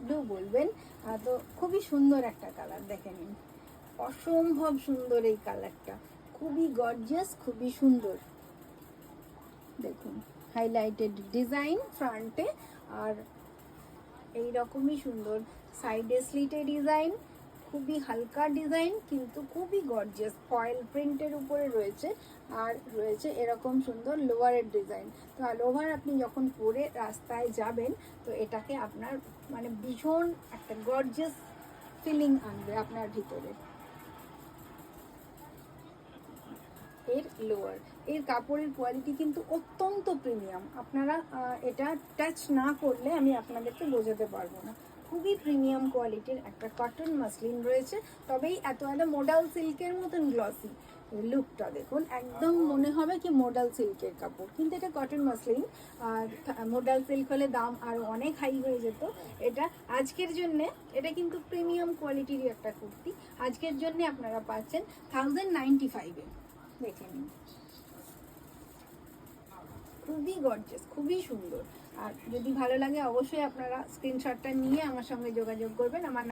Blue বলবেন। তো খুবই সুন্দর একটা কালার, দেখে নিন, অসম্ভব সুন্দর এই কালারটা, খুবই গর্জিয়াস, খুবই সুন্দর। দেখুন হাইলাইটেড ডিজাইন ফ্রন্টে, আর এই রকমই সুন্দর সাইডে স্লিটে ডিজাইন, খুবই হালকা ডিজাইন কিন্তু খুবই গর্জিয়াস, ফয়েল প্রিন্টের উপরে রয়েছে। আর রয়েছে এরকম সুন্দর লোয়ারের ডিজাইন। তো লোভার আপনি যখন পরে রাস্তায় যাবেন তো এটাকে আপনার মানে ভীষণ একটা গর্জিয়াস ফিলিং আনবে আপনার ভিতরে। এর লোয়ার, এর কাপড়ের কোয়ালিটি কিন্তু অত্যন্ত প্রিমিয়াম। আপনারা এটা টাচ না করলে আমি আপনাদেরকে বোঝাতে পারবো না। খুবই প্রিমিয়াম কোয়ালিটির একটা কটন মাসলিন রয়েছে, তবেই এত মোডাল সিল্কের মতন গ্লসি লুকটা দেখুন, একদম মনে হবে কি মোডাল সিল্কের কাপড়, কিন্তু এটা কটন মাসলিন। আর মোডাল সিল্ক হলে দাম আরও অনেক হাই হয়ে যেত। এটা আজকের জন্যে, এটা কিন্তু প্রিমিয়াম কোয়ালিটিরই একটা কুর্তি, আজকের জন্য আপনারা পাচ্ছেন 1095-এ। দেখে নিন, খুবই গর্জিয়াস, খুবই সুন্দর। আর যদি ভালো লাগে অবশ্যই আপনারা স্ক্রিনশটটা নিয়ে আমার সঙ্গে যোগাযোগ করবেন। আমার